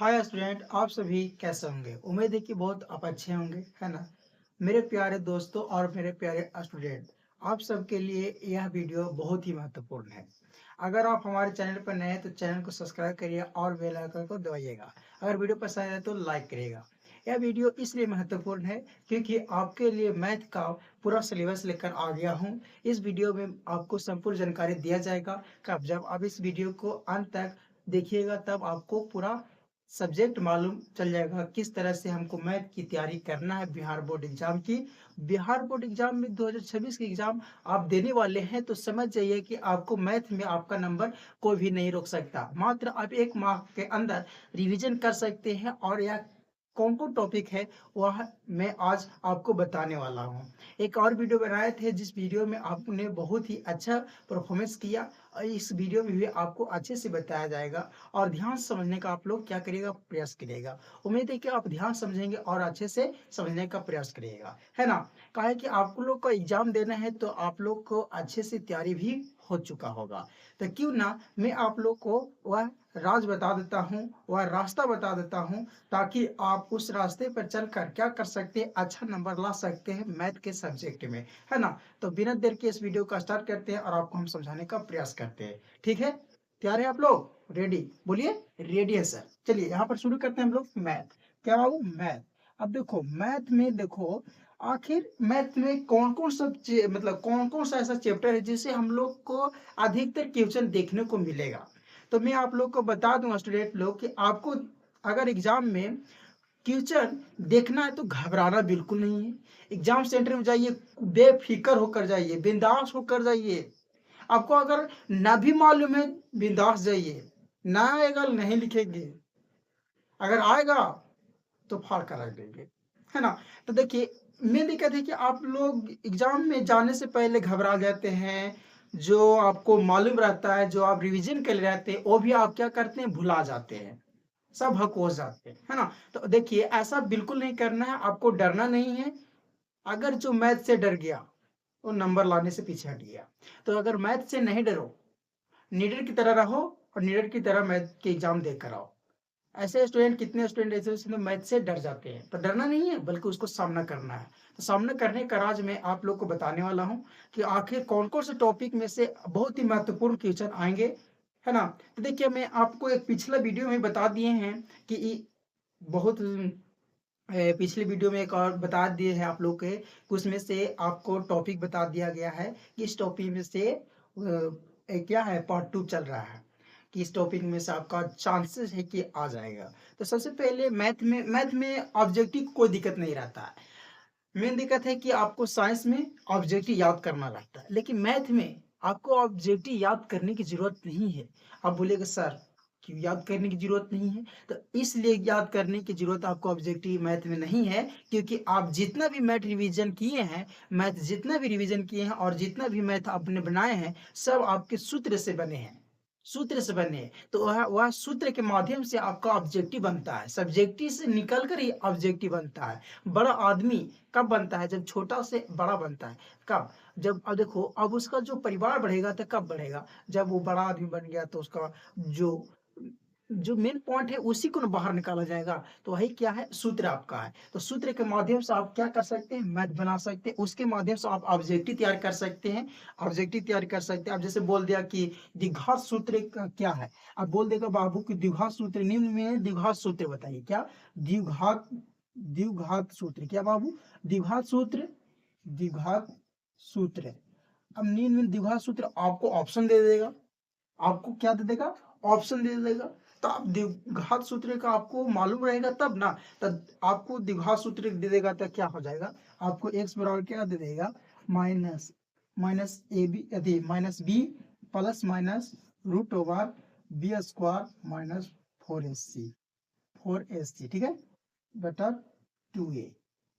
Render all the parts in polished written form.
Hi student, आप सभी कैसे होंगे? उम्मीद है कि बहुत आप अच्छे होंगे, है ना? मेरे प्यारे दोस्तों और मेरे प्यारे स्टूडेंट, आप सबके लिए यह वीडियो बहुत ही महत्वपूर्ण है। अगर आप हमारे चैनल पर नए हैं तो चैनल को सब्सक्राइब करिए और बेल आइकन को दबाइएगा। अगर वीडियो पसंद आए तो लाइक करिएगा। यह वीडियो इसलिए महत्वपूर्ण है क्योंकि आपके लिए मैथ का पूरा सिलेबस लेकर आ गया हूँ। इस वीडियो में आपको संपूर्ण जानकारी दिया जाएगा। कब जब आप इस वीडियो को अंत तक देखिएगा तब आपको पूरा सब्जेक्ट मालूम चल जाएगा किस तरह से हमको मैथ की तैयारी करना है बिहार बोर्ड एग्जाम की। बिहार बोर्ड एग्जाम में 2026 की एग्जाम आप देने वाले हैं तो समझ जाइए कि आपको मैथ में आपका नंबर कोई भी नहीं रोक सकता। मात्र आप एक माह के अंदर रिवीजन कर सकते हैं और यह कौन कौन टॉपिक है वह मैं आज आपको बताने वाला हूँ। एक और वीडियो बनाए थे जिस वीडियो में आपने बहुत ही अच्छा परफॉर्मेंस किया और इस वीडियो में भी आपको अच्छे से बताया जाएगा और ध्यान से समझने का आप लोग क्या करिएगा, प्रयास करिएगा। उम्मीद है कि आप ध्यान समझेंगे और अच्छे से समझने का प्रयास करिएगा, है ना? काहे कि आप लोग को एग्जाम देना है तो आप लोग को अच्छे से तैयारी भी हो चुका होगा। तो क्यों ना मैं आप लोग को वह राज बता देता हूँ, वह रास्ता बता देता हूँ, ताकि आप उस रास्ते पर चलकर क्या कर सकते हैं, अच्छा नंबर ला सकते हैं मैथ के सब्जेक्ट में, है ना? तो बिना देर के इस वीडियो का स्टार्ट करते हैं और आपको हम समझाने का प्रयास करते हैं। ठीक है? तैयार है आप लोग? रेडी? बोलिए रेडी है सर। चलिए यहाँ पर शुरू करते हैं हम लोग मैथ। क्या बाबू? मैथ। अब देखो मैथ में देखो आखिर मैथ में कौन कौन सब मतलब कौन कौन सा ऐसा चैप्टर है जिसे हम लोग को अधिकतर क्वेश्चन देखने को मिलेगा। तो मैं आप लोग को बता दूंगा स्टूडेंट लोग कि आपको अगर एग्जाम में क्वेश्चन देखना है तो घबराना बिल्कुल नहीं है। एग्जाम सेंटर में जाइए, बेफिक्र होकर जाइए, बिंदास होकर जाइए। आपको अगर ना भी मालूम है, बिंदास जाइए। ना आएगा नहीं लिखेंगे, अगर आएगा तो फाड़ कर रख देंगे, है ना? तो देखिए मेन दिक्कत है कि आप लोग एग्जाम में जाने से पहले घबरा जाते हैं। जो आपको मालूम रहता है, जो आप रिवीजन कर रहते हैं, वो भी आप क्या करते हैं, भुला जाते हैं, सब हक हो जाते हैं, है ना? तो देखिए ऐसा बिल्कुल नहीं करना है, आपको डरना नहीं है। अगर जो मैथ से डर गया वो नंबर लाने से पीछे हट गया। तो अगर मैथ से नहीं डरो, निडर की तरह रहो और निडर की तरह मैथ के एग्जाम देकर आओ। ऐसे स्टूडेंट, कितने स्टूडेंट ऐसे उसमें मैथ से डर जाते हैं, तो डरना नहीं है बल्कि उसको सामना करना है। तो सामना करने का राज मैं आप लोग को बताने वाला हूँ कि आखिर कौन कौन से टॉपिक में से बहुत ही महत्वपूर्ण क्वेश्चन आएंगे, है ना? तो देखिए मैं आपको एक पिछला वीडियो में बता दिए हैं कि बहुत पिछले वीडियो में एक और बता दिए हैं आप लोग के, उसमें से आपको टॉपिक बता दिया गया है कि इस टॉपिक में से क्या है, पार्ट 2 चल रहा है कि इस टॉपिक में से आपका चांसेस है कि आ जाएगा। तो सबसे पहले मैथ में ऑब्जेक्टिव कोई दिक्कत नहीं रहता है। मेन दिक्कत है कि आपको साइंस में ऑब्जेक्टिव याद करना रहता है, लेकिन मैथ में आपको ऑब्जेक्टिव याद करने की जरूरत नहीं है। आप बोलेगा सर क्यों याद करने की जरूरत नहीं है? तो इसलिए याद करने की जरूरत आपको ऑब्जेक्टिव मैथ में नहीं है क्योंकि आप जितना भी मैथ रिवीजन किए हैं, मैथ जितना भी रिवीजन किए हैं और जितना भी मैथ आपने बनाए हैं, सब आपके सूत्र से बने हैं, सूत्र से बने हैं। तो वह सूत्र के माध्यम से आपका ऑब्जेक्टिव बनता है, सब्जेक्टिव से निकल कर ही ऑब्जेक्टिव बनता है। बड़ा आदमी कब बनता है? जब छोटा से बड़ा बनता है। कब? जब अब देखो अब उसका जो परिवार बढ़ेगा तो कब बढ़ेगा? जब वो बड़ा आदमी बन गया तो उसका जो जो मेन पॉइंट है उसी को ना बाहर निकाला जाएगा। तो वही क्या है, सूत्र आपका है। तो सूत्र के माध्यम से आप क्या कर सकते हैं, मैथ बना सकते हैं। उसके माध्यम से आप ऑब्जेक्टिव तैयार कर सकते हैं, ऑब्जेक्टिव तैयार कर सकते हैं। आप जैसे बोल दिया कि द्विघात सूत्र क्या है, अब बोल देगा बाबू की द्विघात सूत्र निम्न में द्विघात सूत्र बताइए। क्या? द्विघात द्विघात सूत्र क्या बाबू? द्विघात सूत्र, द्विघात सूत्र। अब निम्न में द्विघात सूत्र आपको ऑप्शन दे देगा, आपको क्या दे देगा, ऑप्शन दे देगा। तो आप द्विघात सूत्र का आपको मालूम रहेगा तब ना, तब आपको द्विघात सूत्र दे देगा तो क्या हो जाएगा, आपको x बराबर क्या दे देगा, माइनस माइनस ए बी यदि minus b plus minus root over b square minus 4ac, 4ac, ठीक है, बटा 2a।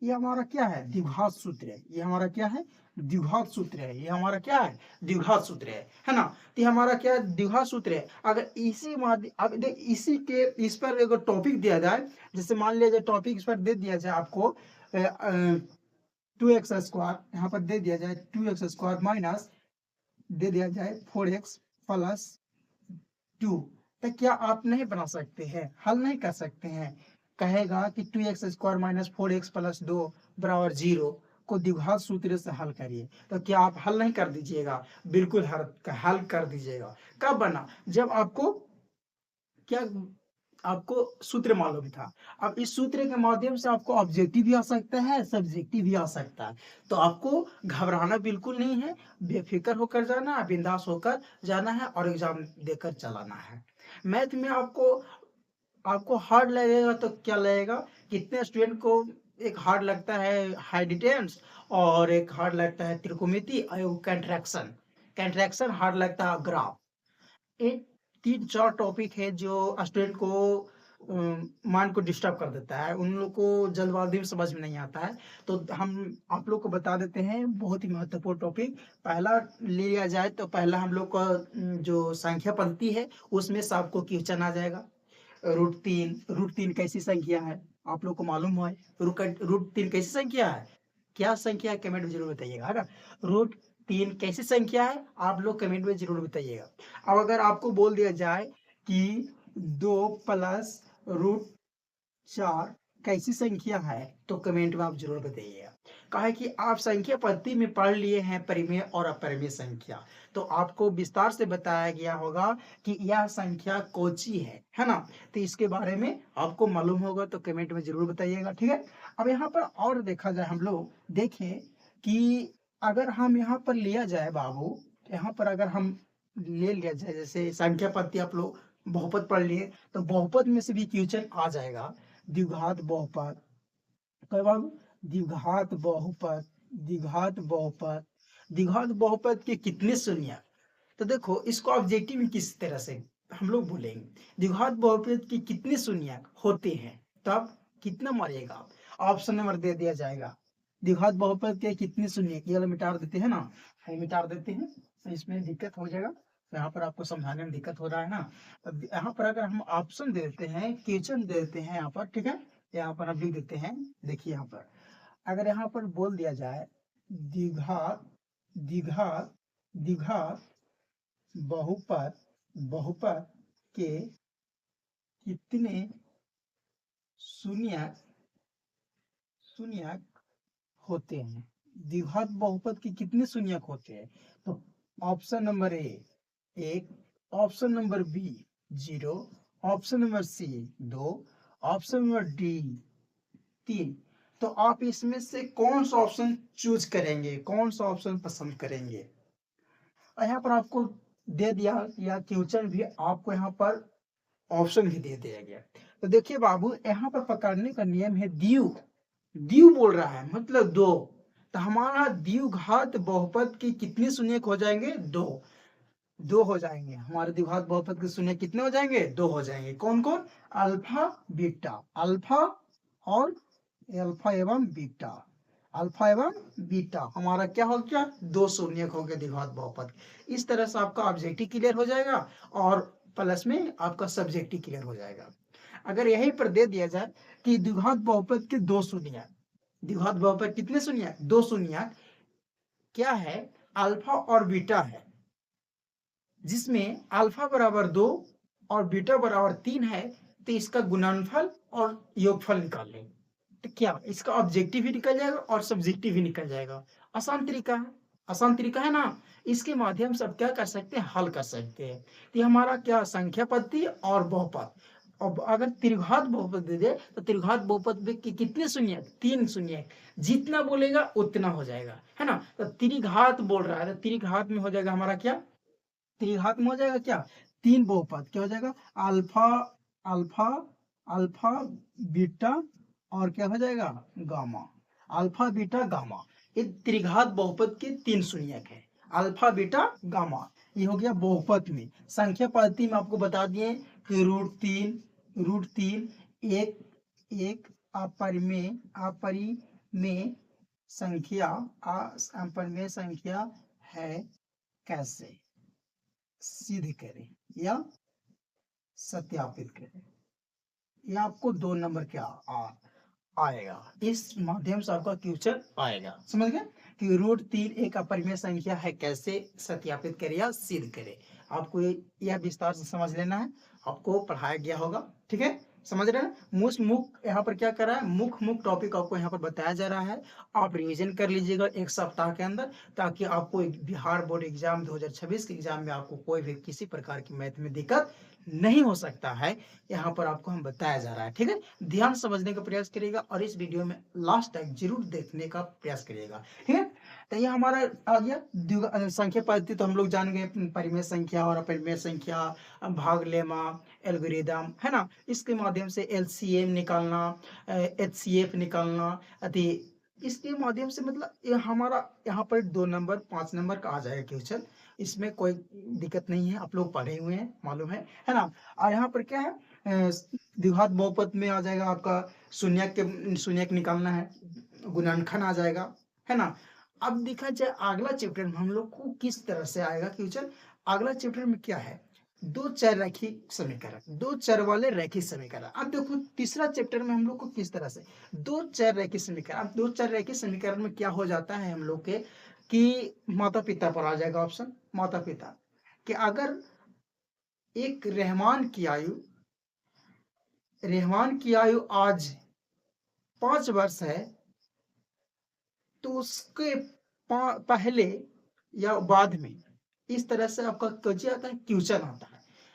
ये हमारा क्या है, द्विघात सूत्र है। ये हमारा क्या है, द्विघात सूत्र है। ये हमारा क्या है, द्विघात सूत्र है ना? तो ये हमारा क्या है, द्विघात सूत्र है। अगर इसी अब देख इसी के इस पर अगर टॉपिक दिया जाए, जैसे मान लिया जाए टॉपिक इस पर दे दिया जाए आपको 2x स्क्वायर, यहाँ पर दे दिया जाए 2x स्क्वायर माइनस दे दिया जाए 4x प्लस 2, तो क्या आप नहीं बना सकते हैं, हल नहीं कर सकते हैं? कहेगा कि 2x² माइनस 4x प्लस 2 बराबर 0 को द्विघात सूत्र से हल करिए, तो क्या आप हल नहीं कर दीजिएगा? बिल्कुल हल कर दीजिएगा। कब बना? जब आपको क्या आपको सूत्र मालूम था। अब इस सूत्र के माध्यम से आपको ऑब्जेक्टिव भी आ सकता है, सब्जेक्टिव भी आ सकता है। तो आपको घबराना बिल्कुल नहीं है, बेफिक्र होकर जाना है, बिंदास होकर जाना है और एग्जाम देकर चलाना है। मैथ में आपको आपको हार्ड लगेगा तो क्या लगेगा? कितने स्टूडेंट को एक हार्ड लगता है हाइडिटेंस, और एक हार्ड लगता है त्रिकोणमिति, और एक कंट्रैक्शन। कंट्रैक्शन हार्ड लगता है ग्राफ। एक 3-4 टॉपिक है जो स्टूडेंट को माइंड को डिस्टर्ब कर देता है, उन लोग को जल्दबाजी में समझ में नहीं आता है। तो हम आप लोग को बता देते हैं बहुत ही महत्वपूर्ण टॉपिक। पहला ले लिया जाए तो पहला हम लोग का जो संख्या पद्धति है उसमें से आपको क्वेश्चन आ जाएगा। रूट तीन कैसी संख्या है? आप लोग को मालूम है रूट तीन कैसी संख्या है? क्या संख्या है कमेंट में जरूर बताइएगा, है ना। रूट 3 कैसी संख्या है? आप लोग कमेंट में जरूर बताइएगा। अब अगर आपको बोल दिया जाए कि 2 + √4 कैसी संख्या है, तो कमेंट में आप जरूर बताइएगा। कहा है कि आप संख्या पद्धति में पढ़ लिए हैं परिमेय और अपरिमेय संख्या, तो आपको विस्तार से बताया गया होगा कि यह संख्या कौची है ना। तो इसके बारे में आपको मालूम होगा तो कमेंट में जरूर बताइएगा, ठीक है। अब यहाँ पर और देखा जाए, हम लोग देखें कि अगर हम यहाँ पर लिया जाए बाबू, यहाँ पर अगर हम ले लिया जाए जैसे संख्या पद्धति, आप लोग बहुपद पढ़ लिए, तो बहुपद में से भी क्वेश्चन आ जाएगा। द्विघात बहुपद, कई बाबू, द्विघात बहुपद, द्विघात बहुपद, द्विघात बहुपद के कितने शून्य? तो देखो इसको ऑब्जेक्टिव में किस तरह से हम लोग बोलेंगे, द्विघात बहुपद के कितने शून्य होते हैं, तब कितना मारिएगा? ऑप्शन नंबर दे दिया जाएगा। द्विघात बहुपद के कितने शून्य, ये वाला मिटा देते हैं ना, ये मिटा देते हैं तो इसमें दिक्कत हो जाएगा। तो यहाँ पर आपको समझाने में दिक्कत हो रहा है ना। अब यहाँ पर अगर हम ऑप्शन दे देते हैं, क्वेश्चन दे देते हैं यहाँ पर, ठीक है, यहाँ पर हम लिख देते हैं। देखिए यहाँ पर अगर यहाँ पर बोल दिया जाए द्विघात द्विघात द्विघात बहुपद बहुपद के कितने शून्यक शून्यक होते हैं, द्विघात बहुपद के कितने शून्यक होते हैं? तो option number A 1, option number B 0, option number C 2, option number D 3। तो आप इसमें से कौन सा ऑप्शन चूज करेंगे, कौन सा ऑप्शन पसंद करेंगे? और यहाँ पर आपको दे दिया या क्वेश्चन भी आपको यहाँ पर ऑप्शन भी दे दिया गया। तो देखिए बाबू, यहाँ पर पकड़ने का नियम है द्विव, द्विव बोल रहा है मतलब दो। तो हमारा द्विघात बहुपद के कितने शून्यक हो जाएंगे? दो हो जाएंगे। हमारे द्विघात बहुपद के शून्य कितने हो जाएंगे? 2 हो जाएंगे। कौन कौन? अल्फा बीटा, अल्फा और अल्फा एवं बीटा, अल्फा एवं बीटा हमारा क्या हो गया? 2 शून्यक हो गए द्विघात बहुपद। इस तरह से आपका ऑब्जेक्टिव क्लियर हो जाएगा और प्लस में आपका सब्जेक्टिव क्लियर हो जाएगा। अगर यहीं पर दे दिया जाए कि द्विघात बहुपद के 2 शून्यक, द्विघात बहुपद कितने शून्यक? 2 शून्यक क्या है? अल्फा और बीटा है, जिसमें अल्फा बराबर 2 और बीटा बराबर 3 है। तो इसका गुणनफल और योगफल निकाल लें, तो क्या इसका ऑब्जेक्टिव भी निकल जाएगा और सब्जेक्टिव भी निकल जाएगा। आसान तरीका है, आसान तरीका है ना। इसके माध्यम से आप क्या कर सकते हैं? हल कर सकते हैं। तो ये हमारा क्या संख्या पद्धति और बहुपद। अब अगर त्रिघात बहुपद दे दे तो त्रिघात बहुपद के कितने शून्य? 3 शून्य। जितना बोलेगा उतना हो जाएगा, है ना। तो त्रिघात बोल रहा है तो त्रिघात में हो जाएगा हमारा क्या? त्रिघात में हो जाएगा क्या? 3 बहुपद क्या हो जाएगा? अल्फा अल्फा अल्फा बीटा और क्या हो जाएगा? Gamma, alpha beta gamma. ये त्रिघात बहुपद के 3 शून्यक है, अल्फा बीटा गामा। ये हो गया बहुपद में। संख्या पद्धति में आपको बता दिए कि रूट तीन एक एक अपरिमेय अपरिमेय संख्या अपरिमेय संख्या है, कैसे सिद्ध करें या सत्यापित करें। ये आपको 2 नंबर क्या आएगा, इस माध्यम से आपका क्वेश्चन आएगा। समझ गए कि रूट 3 एक अपरिमेय संख्या है, कैसे सत्यापित करें या सिद्ध करें। आपको यह विस्तार से समझ लेना है आपको पढ़ाया गया होगा। ठीक है, समझ रहे हैं? मुख्य यहाँ पर क्या कर रहा है, मुख्य टॉपिक आपको यहाँ पर बताया जा रहा है। आप रिवीजन कर लीजिएगा एक सप्ताह के अंदर, ताकि आपको बिहार बोर्ड एग्जाम 2026 के एग्जाम में आपको कोई भी किसी प्रकार की मैथ में दिक्कत नहीं हो सकता है। यहाँ पर आपको हम बताया जा रहा है। ठीक है, ध्यान समझने का प्रयास करिएगा और इस वीडियो में लास्ट तक जरूर देखने का प्रयास करिएगा। ठीक है, तो ये हमारा आ गया संख्या पद्धति, तो हम लोग जान गए परिमेय संख्या और अपरिमेय संख्या, भाग लेमा, एल्गोरिदम, है ना। इसके माध्यम से एलसीएम निकालना, एचसीएफ निकालना, अति इसके माध्यम से मतलब ये हमारा यहाँ पर 2 नंबर 5 नंबर का आ जाएगा क्वेश्चन। इसमें कोई दिक्कत नहीं है, आप लोग पढ़े हुए हैं, मालूम है ना। और यहाँ पर क्या है, द्विघात बहुपद में आ जाएगा आपका शून्यक निकालना है, गुणनखंड आ जाएगा, है ना। अब देखा जाए अगला चैप्टर में हम लोग को किस तरह से आएगा क्वेश्चन। अगला चैप्टर में क्या है, दो चर रैखिक समीकरण, दो चर वाले रैखिक समीकरण। अब देखो तीसरा चैप्टर में हम लोग को किस तरह से दो चर रैखिक समीकरण। अब दो चर रैखिक समीकरण में क्या हो जाता है हम लोग के कि माता पिता पर आ जाएगा ऑप्शन, माता पिता कि अगर एक रहमान की आयु आज 5 वर्ष है, तो उसके पहले या बाद में, इस तरह से आपका आता है, क्वेश्चन आता है।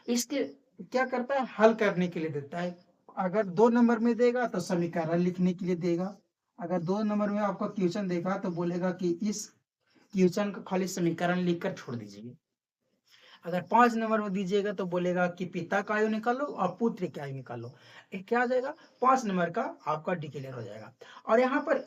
इसके क्या करता है, हल करने के लिए देता है। अगर 2 नंबर में देगा तो समीकरण लिखने के लिए देगा। अगर 2 नंबर में आपका क्वेश्चन देगा तो बोलेगा कि इस क्वेश्चन का खाली समीकरण लिखकर छोड़ दीजिए। अगर 5 नंबर में दीजिएगा तो बोलेगा कि पिता का आयु निकालो और पुत्र की आयु निकालो। क्या आ जाएगा, 5 नंबर का आपका डिक्लेयर हो जाएगा। और यहाँ पर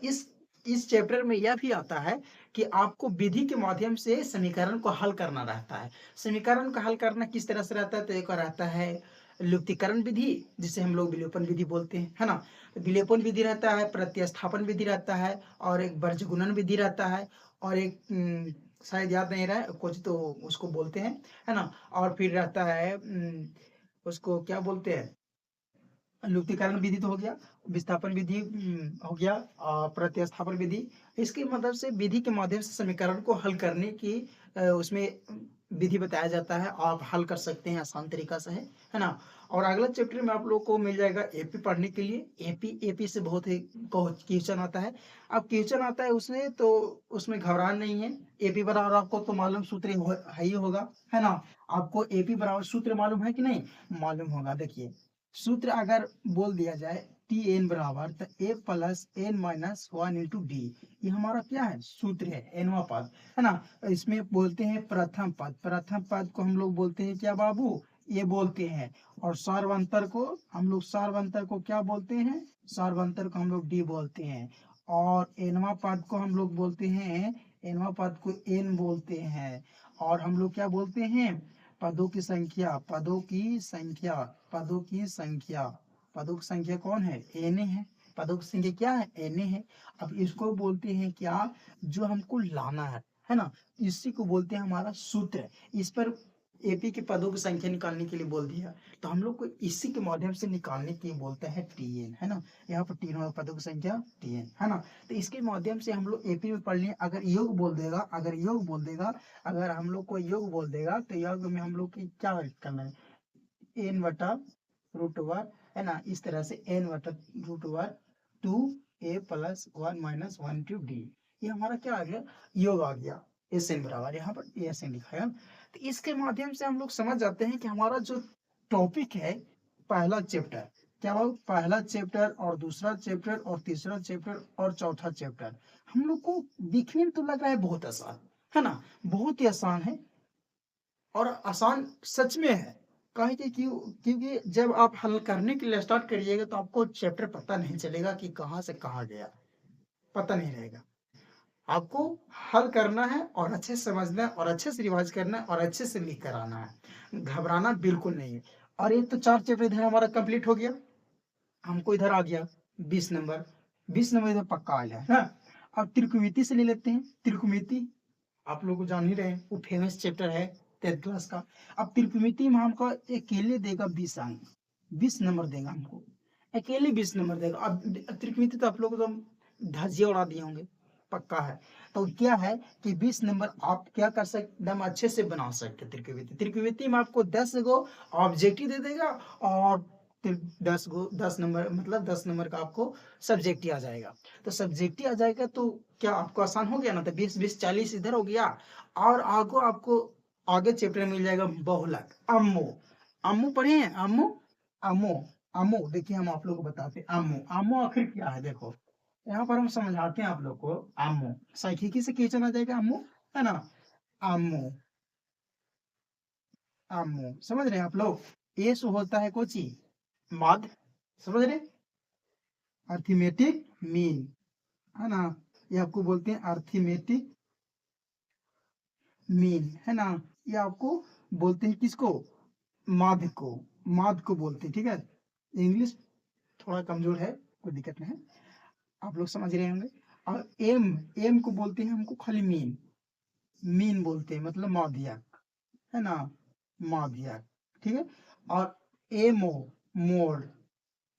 इस चैप्टर में यह भी आता है कि आपको विधि के माध्यम से समीकरण को हल करना रहता है। समीकरण का हल करना किस तरह से रहता है, तो एक रहता है लुप्तीकरण विधि, जिसे हम लोग विलोपन विधि बोलते हैं, है ना। विलोपन विधि रहता है, प्रतिस्थापन विधि रहता है, और एक वर्गगुणन विधि रहता है, और एक शायद याद नहीं रहा है कुछ, तो उसको बोलते हैं, है ना। और फिर रहता है उसको क्या बोलते हैं, लुप्तीकरण विधि तो हो गया, विस्थापन विधि हो गया, और प्रतिस्थापन विधि। इसकी मदद से विधि के माध्यम से समीकरण को हल करने की उसमें विधि बताया जाता है। आप हल कर सकते हैं आसान तरीका से, है ना। और अगला चैप्टर में आप लोग को मिल जाएगा एपी पढ़ने के लिए। एपी से बहुत ही क्वेश्चन आता है। अब क्वेश्चन आता है उसमें, तो उसमें घबराना नहीं है। एपी बराबर आपको तो मालूम सूत्र है ही होगा, है ना। आपको एपी बराबर सूत्र मालूम है कि नहीं, मालूम होगा। देखिए सूत्र अगर बोल दिया जाए टी एन बराबर तो a plus n minus 1 into d, ये हमारा क्या है, सूत्र है, एनवा पद, है ना। इसमें बोलते हैं प्रथम पद, प्रथम पद को हम लोग बोलते हैं क्या बाबू, ये बोलते हैं। और सार्वंतर को क्या बोलते हैं, सार्वंतर को हम लोग डी बोलते हैं। और एनवा पद को हम लोग बोलते हैं, एनवा पद को एन बोलते हैं। और हम लोग क्या बोलते हैं, पदों की संख्या, पदों की संख्या, पदों की संख्या, पदों की संख्या कौन है, एन है। पदों की संख्या क्या है, एन है। अब इसको बोलते हैं क्या, जो हमको लाना है ना, इसी को बोलते हैं हमारा सूत्र। इस पर एपी के पदों की संख्या निकालने के लिए बोल दिया, तो हम लोग को इसी के माध्यम से निकालने के लिए बोलते हैं टीएन, है ना। यहाँ पर तीनों पदों की संख्या टीएन, है ना। तो इसके माध्यम से हम लोग एपी में पढ़ लिए। अगर योग बोल देगा, अगर हम लोग को योग बोल देगा, तो योग में हम लोग की क्या करना है, एन बटा रूट ओवर, है ना। इस तरह से एन बटा root over 2a plus 1 minus 1 to d, ये हमारा क्या आ गया, योग आ गया। एस एन बराबर यहाँ पर एस एन लिखा है। तो इसके माध्यम से हम लोग समझ जाते हैं कि हमारा जो टॉपिक है, पहला चैप्टर क्या हो, पहला चैप्टर और दूसरा चैप्टर और तीसरा चैप्टर और चौथा चैप्टर हम लोग को दिखने में तो लग रहा है बहुत आसान, है ना, बहुत ही आसान है। और आसान सच में है, काहे कि क्योंकि जब आप हल करने के लिए स्टार्ट करिएगा तो आपको चैप्टर पता नहीं चलेगा कि कहाँ से कहाँ गया, पता नहीं रहेगा। आपको हल करना है और अच्छे से समझना है और अच्छे से रिवाइज करना है और अच्छे से लिख कर आना है, घबराना बिल्कुल नहीं है। और ये तो 4 चैप्टर इधर हमारा कंप्लीट हो गया, हमको इधर आ गया 20 नंबर, 20 नंबर इधर पक्का आ गया है ना। अब त्रिकोणमिति से ले लेते हैं। त्रिकोणमिति आप लोग को जान ही रहे हैं, वो फेमस चैप्टर है 10th क्लास का। अब त्रिकोणमिति में हमको अकेले देगा 20 अंक, 20 नंबर देगा हमको, अकेले 20 नंबर देगा। अब त्रिकोणमिति तो आप लोग तो धज्जियां उड़ा दिए होंगे, पक्का है। तो क्या है कि 20 नंबर आप क्या कर सकते, एकदम अच्छे से बना सकते हैं त्रिकोणमिति। त्रिकोणमिति में आपको 10 गो ऑब्जेक्टिव दे देगा और 10 नंबर, मतलब 10 नंबर का आपको सब्जेक्ट आ जाएगा। तो सब्जेक्ट आ जाएगा तो क्या आपको आसान हो गया ना, तो 20 इधर हो गया। और आगे आपको आगे चैप्टर मिल जाएगा बहुलक, अम्मो। अम्मो पढ़े हैं, अम्मो, अम्मो, अम्मो देखिए हम आप लोग को बताते हैं। अम्मो, अम्मो आखिर क्या है, देखो यहाँ पर हम समझाते हैं आप लोग को। अम्मो सांख्यिकी से क्वेश्चन आ जाएगा, अम्मो, है ना। अम्मो, अम्मो समझ रहे हैं आप लोग। ये सो होता है कोची, माध्य, समझ रहे, अर्थमेटिक मीन, है ना। ये आपको बोलते हैं अर्थमेटिक मीन, है ना। ये आपको बोलते हैं किसको, माध्य को, माध्य को बोलते हैं, ठीक है। इंग्लिश थोड़ा कमजोर है, कोई दिक्कत नहीं है, आप लोग समझ रहे होंगे। और एम, एम को बोलते हैं हमको खाली मीन, मीन बोलते हैं, मतलब माध्यक, है ना, माध्यक, ठीक है। और एमओ, मोड,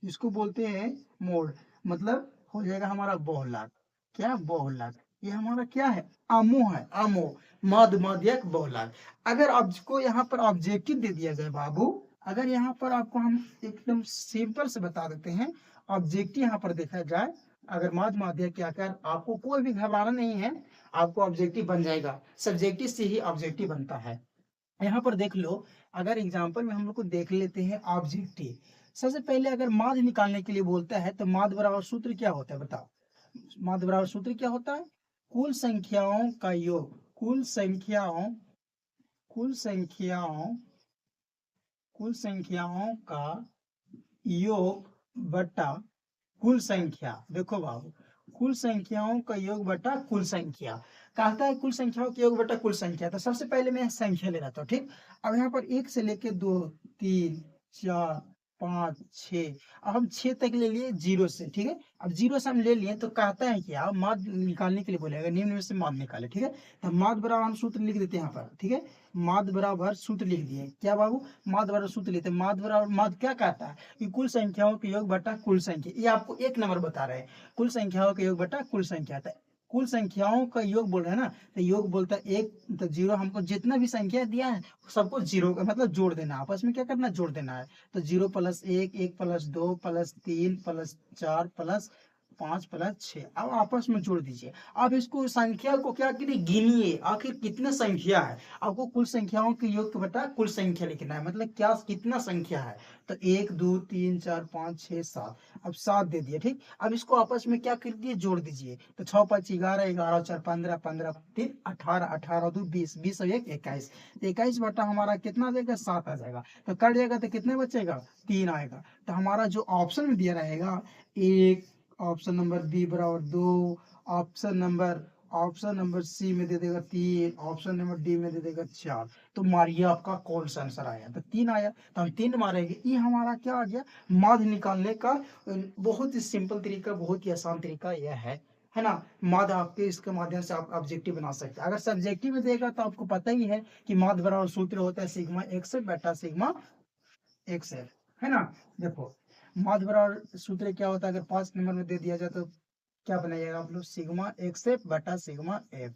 इसको बोलते हैं मोड, मतलब हो जाएगा हमारा बहुलक। क्या, बहुलक। ये हमारा क्या है, अमो है, अमो, मध्य, मध्यक, बहुलक। अगर आपको यहाँ पर ऑब्जेक्टिव दे दिया जाए बाबू, अगर यहाँ पर आपको हम एकदम सिंपल से बता देते हैं, ऑब्जेक्टिव यहाँ पर देखा जाए, अगर मध्य, मध्यक क्या कर, आपको कोई भी घबराना नहीं है, आपको ऑब्जेक्टिव बन जाएगा। सब्जेक्टिव से ही ऑब्जेक्टिव बनता है। यहाँ पर देख लो, अगर एग्जाम्पल में हम लोग को देख लेते हैं ऑब्जेक्टिव। सबसे पहले अगर माध्य निकालने के लिए बोलता है तो माध्य बराबर सूत्र क्या होता है, बताओ। माध्य बराबर सूत्र क्या होता है, कुल संख्याओं का योग, कुल संख्याओं, कुल संख्याओं, कुल संख्याओं का योग बटा कुल संख्या। देखो बाबू, कुल संख्याओं का योग बटा कुल संख्या कहता है, कुल संख्याओं के योग बटा कुल संख्या। तो सबसे पहले मैं संख्या ले रहा था, ठीक। अब यहाँ पर 1 से लेके 2, 3, 4, 5, 6, अब हम 6 तक ले लिए जीरो से, ठीक है। अब जीरो से हम ले लिए तो कहता है कि आप माध्य निकालने के लिए बोलेगा, निम्न में से माध्य निकाले, ठीक है। तो माध्य बराबर हम सूत्र लिख देते हैं यहाँ पर, ठीक है। माध्य बराबर सूत्र लिख दिए, क्या बाबू, माध्य बराबर सूत्र लेते हैं। माध्य बराबर, माध्य क्या कहता है कि कुल संख्याओं के योग बटा कुल संख्या। ये आपको एक नंबर बता रहे हैं, कुल संख्याओं के योग बटा कुल संख्या। था कुल संख्याओं का योग बोल रहे हैं ना, तो योग बोलता है एक, तो जीरो, हमको जितना भी संख्या दिया है सबको जीरो का मतलब जोड़ देना, आपस में क्या करना, जोड़ देना है। तो 0+1, 1+2, +3, +4, +5, +6, अब आपस में जोड़ दीजिए। अब इसको संख्या को क्या करिए, गिनिए, आखिर कितने संख्या है। आपको कुल संख्याओं के योग के बटा कुल संख्या लिखना है, मतलब क्या कितना संख्या है। तो 1, 2, 3, 4, 5, 6, 7, अब 7 दे दिए, ठीक। अब इसको आपस में क्या कर दिए, जोड़ दीजिए। तो 6, 5, 11, 11, 4, 15, 15, 3, 18, 18, 2, 20, 20 और 1, 21, 21 बटा हमारा कितना देगा, 7 आ जाएगा। तो कट जाएगा तो कितने बचेगा, 3 आएगा। तो हमारा जो ऑप्शन में दिया रहेगा, एक, ऑप्शन नंबर बी बराबर 2, ऑप्शन नंबर सी में दे देगा 3, ऑप्शन नंबर डी में दे देगा 4। तो मारिए आपका कौन सा आंसर आया, तो 3 आया। तो हम 3 मारेंगे, ये हमारा क्या आ गया, माध्य निकालने का बहुत ही सिंपल तरीका, बहुत ही आसान तरीका यह है ना। माध्य आपके इसके माध्यम से आप ऑब्जेक्टिव बना सकते हैं। अगर सब्जेक्टिव में देगा तो आपको पता ही है कि माध्य बराबर सूत्र होता है सिग्मा एक्स बटा सिग्मा एक्स है ना। देखो माध्य बराबर सूत्र क्या होता है, अगर 5 नंबर में दे दिया जाए तो क्या बनाइएगा आप लोग, सिग्मा एक्स एफ बटा सिग्मा एफ,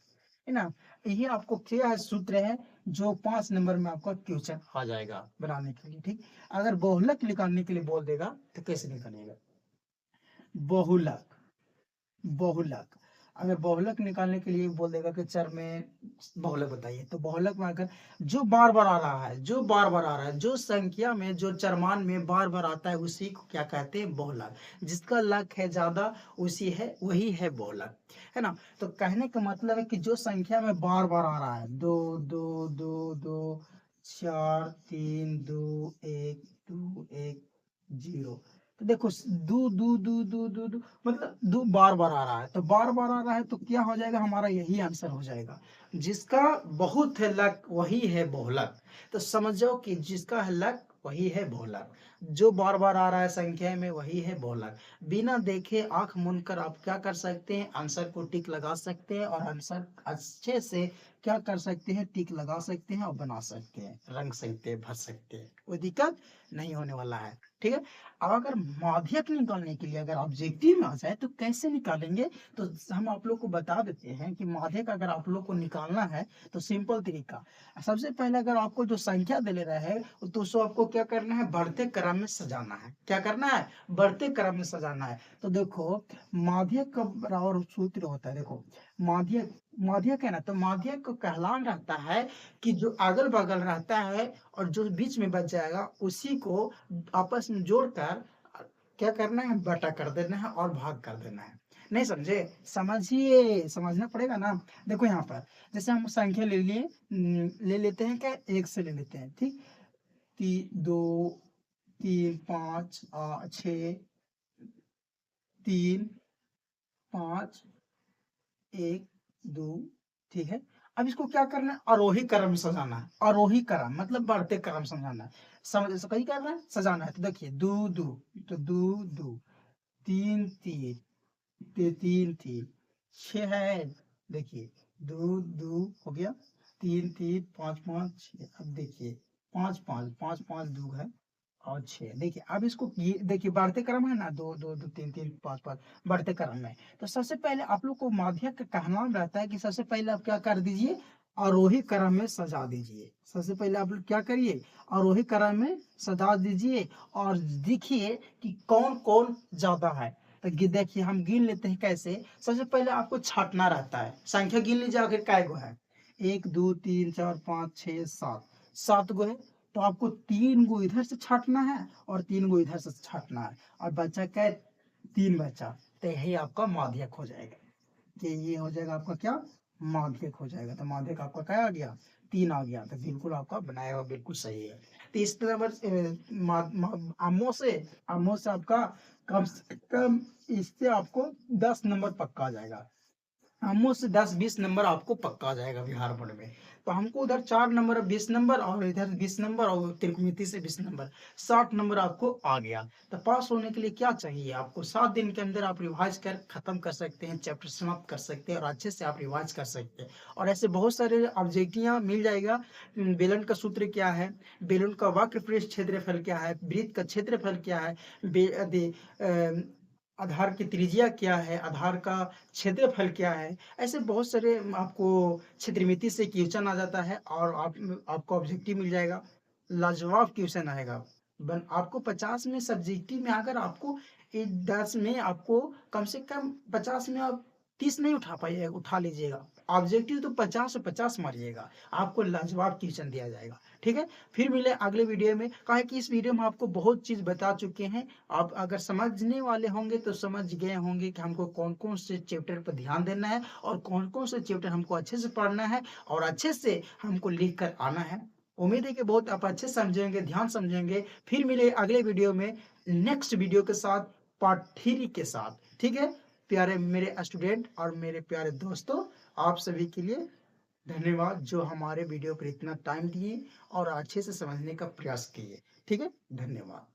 है ना। यही आपको क्या है, सूत्र है जो 5 नंबर में आपका क्वेश्चन आ जाएगा बनाने के लिए, ठीक। अगर बहुलक निकालने के लिए बोल देगा तो कैसे निकालेगा, बहुलक, बहुलक, अगर बहुलक निकालने के लिए बोल देगा कि चर में बहुलक बताइए, तो बहुलक में अगर जो बार बार आ रहा है, जो बार बार आ रहा है, जो संख्या में, जो चरमान में बार बार आता है, उसी को क्या कहते हैं, बहुलक। जिसका लक है ज्यादा उसी है, वही है बहुलक, है ना। तो कहने का मतलब है कि जो संख्या में बार बार आ रहा है, 2, 2, 2, 2, 4, 3, 2, 1, 2, 1, 0। तो देखो दो दो दो दो दो दो, मतलब दो बार बार आ रहा है, तो बार बार आ रहा है तो क्या हो जाएगा, हमारा यही आंसर हो जाएगा। जिसका बहुत है लक वही है बहुलक। तो समझो कि जिसका है लक वही है बहुलक, जो बार-बार आ रहा है संख्या में वही है बहुलक। बिना देखे आँख मूंद कर आप क्या कर सकते हैं, आंसर को टिक लगा सकते हैं और आंसर अच्छे से क्या कर सकते हैं, टिक लगा सकते हैं और बना सकते हैं, रंग सकते हैं, भर सकते हैं। कोई दिक्कत नहीं होने वाला है, ठीक है? अब अगर माध्यक निकालने के लिए अगर ऑब्जेक्टिव में आ जाए तो कैसे निकालेंगे? तो हम आप लोग को बता देते हैं कि माध्यक अगर आप लोग को निकालना है तो सिंपल तरीका। सबसे पहले अगर आपको जो संख्या दे ले रहा है तो उसको आपको क्या करना है, बढ़ते क्रम में सजाना है। क्या करना है? बढ़ते क्रम में सजाना है। तो देखो माध्यक का बराबर सूत्र होता है, देखो माध्यक माध्यक है ना, तो माध्यक का कहलान रहता है कि जो अगल-बगल रहता है और जो बीच में बच जाएगा उसी को आपस में जोड़कर क्या करना है, बटा कर देना है और भाग कर देना है। नहीं समझे? समझिए, समझना पड़ेगा ना। देखो यहाँ पर जैसे हम संख्या ले लिए, ले लेते हैं क्या, 1 से ले लेते हैं, ठीक? 2, 3, 5, 6, 3, 5, 1, 2, ठीक है? अब इसको क्या करना है, आरोही क्रम में सजाना है। आरोही क्रम मतलब बढ़ते क्रम सजाना है। समझ सही कर रहे हैं? सजाना है। तो देखिए 2, 2 तो 2, 2, 3, 3 3, 3 6 है। देखिए 2, 2 हो गया, 3, 3 5, 5 6। अब देखिए 5, 5 5, 5 2 है और 6। देखिए अब इसको देखिए बढ़ते क्रम है ना, 2, 2, 2 3, 3 5, 5 बढ़ते क्रम में। तो सबसे पहले आप लोग को माध्यक का कहना रहता है कि सबसे पहले आप क्या कर दीजिए, आरोही क्रम में सजा दीजिए। सबसे पहले आप लोग क्या करिए, आरोही क्रम में सजा दीजिए और देखिए कि कौन कौन ज्यादा है। तो देखिए हम गिन लेते हैं कैसे। सबसे पहले आपको छांटना रहता है, संख्या गिन लीजिए आखिर कै गो है। 1 2 3 4 5 6 7, 7 गो है। तो आपको 3 गो इधर से छांटना है और 3 गो इधर से छांटना है और बचा कै, 3 बचा। तो यही आपका माध्यक हो जाएगा, कि ये हो जाएगा आपका क्या, माध्यक हो जाएगा। तो माध्यक आपका क्या आ गया, 3 आ गया। तो बिल्कुल आपका बनाया हुआ बिल्कुल सही है। तो इस नंबर आमो से आपका कम से कम इससे आपको 10 नंबर पक्का आ जाएगा। हमो से 10-20 नंबर आपको पक्का आ जाएगा बिहार बोर्ड में। तो हमको उधर 4 नंबर 20 नंबर और इधर 20 नंबर और त्रिकोणमिति से 20 नंबर, 60 नंबर आपको आ गया। तो पास होने के लिए क्या चाहिए आपको, 7 दिन के अंदर आप रिवाइज कर खत्म कर सकते हैं, चैप्टर समाप्त कर सकते हैं और अच्छे से आप रिवाइज कर सकते हैं। और ऐसे बहुत सारे ऑब्जेक्टिव मिल जाएगा। बेलन का सूत्र क्या है, बेलन का वक्रपृष्ठ क्षेत्रफल क्या है, वृत्त का क्षेत्रफल क्या है, आधार की त्रिज्या क्या है, आधार का क्षेत्रफल क्या है। ऐसे बहुत सारे आपको क्षेत्रमिति से क्वेश्चन आ जाता है और आपको ऑब्जेक्टिव मिल जाएगा। लाजवाब क्वेश्चन आएगा। आपको 50 में सब्जेक्टिव में अगर आपको 10 में आपको कम से कम 50 में आप 30 नहीं उठा पाइएगा, उठा लीजिएगा। ऑब्जेक्टिव तो 50 से 50 मारिएगा, आपको लाजवाब क्वेश्चन दिया जाएगा। ठीक है, फिर मिले अगले वीडियो में। काहे कि इस वीडियो में आपको बहुत चीज बता चुके हैं। आप अगर समझने वाले होंगे तो समझ गए होंगे कि हमको कौन कौन से चैप्टर पर ध्यान देना है और कौन कौन से चैप्टर हमको अच्छे से पढ़ना है और अच्छे से हमको लिख कर आना है। उम्मीद है कि बहुत आप अच्छे समझेंगे, ध्यान समझेंगे। फिर मिले अगले वीडियो में, नेक्स्ट वीडियो के साथ, पार्ट 3 के साथ। ठीक है प्यारे मेरे स्टूडेंट और मेरे प्यारे दोस्तों, आप सभी के लिए धन्यवाद जो हमारे वीडियो पर इतना टाइम दिए और अच्छे से समझने का प्रयास किए। ठीक है, धन्यवाद।